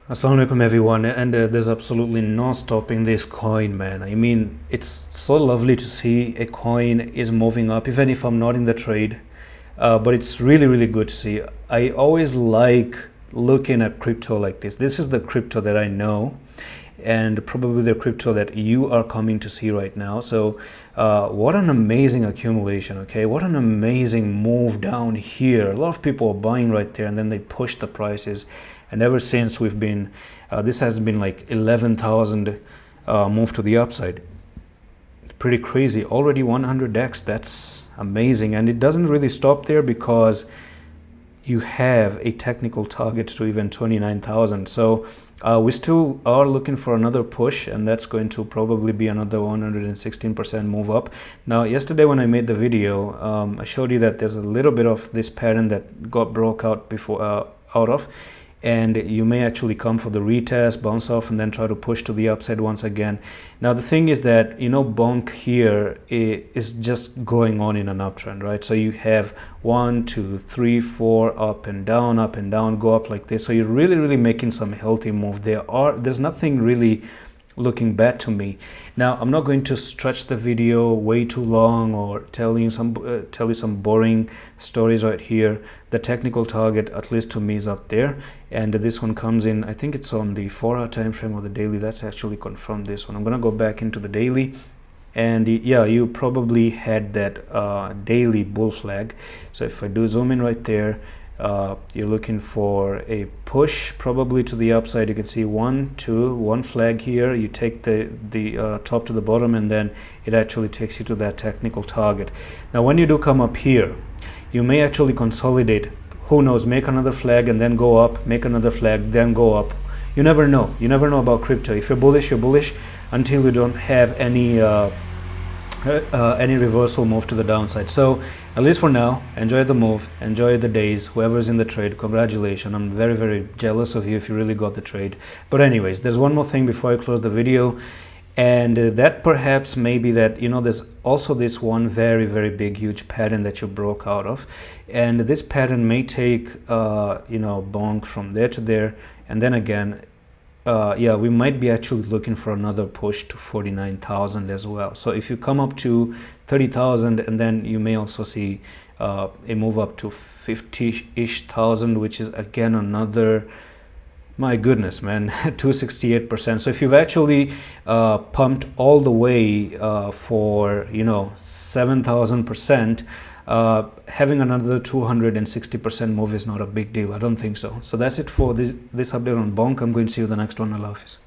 Assalamu alaikum everyone, and there's absolutely no stopping this coin, man. I mean, it's so lovely to see a coin is moving up, even if I'm not in the trade. But it's really good to see. I always like looking at crypto like this. This is the crypto that I know, and probably the crypto that you are coming to see right now. So what an amazing accumulation. Okay, what an amazing move down here. A lot of people are buying right there, and then they push the prices, and ever since we've been this has been like 11,000 move to the upside. Pretty crazy. Already 100x. That's amazing, and it doesn't really stop there because you have a technical target to even 29,000. So we still are looking for another push, and that's going to probably be another 116% move up. Now, yesterday when I made the video, I showed you that there's a little bit of this pattern that got broke out before out of, and you may actually come for the retest, bounce off, and then try to push to the upside once again. Now the thing is that, you know, BONK here is just going on in an uptrend, right? So you have 1 2 3 4 up and down, go up like this. So you're really making some healthy move. There's nothing really looking bad to me. Now I'm not going to stretch the video way too long or tell you some boring stories right here. The technical target, at least to me, is up there, and this one comes in, I think it's on the 4-hour time frame or the daily. That's actually confirmed. This one, I'm gonna go back into the daily, and yeah, you probably had that daily bull flag. So if I do zoom in right there, you're looking for a push probably to the upside. You can see 1 2 1 flag here. You take the top to the bottom, and then it actually takes you to that technical target. Now when you do come up here, you may actually consolidate. Who knows, make another flag and then go up, make another flag, then go up. You never know. You never know about crypto. If you're bullish until you don't have any reversal move to the downside. So at least for now, enjoy the move, enjoy the days. Whoever's in the trade, congratulations. I'm very jealous of you if you really got the trade. But anyways, there's one more thing before I close the video, and that perhaps maybe that, you know, there's also this one very big huge pattern that you broke out of, and this pattern may take you know, BONK from there to there, and then again, yeah, we might be actually looking for another push to 49,000 as well. So if you come up to 30,000, and then you may also see a move up to 50-ish thousand, which is again another, my goodness, man, 268%. So if you've actually pumped all the way for, you know, 7,000%, having another 260% move is not a big deal. I don't think so. So that's it for this update on BONK. I'm going to see you in the next one. Allah Hafiz.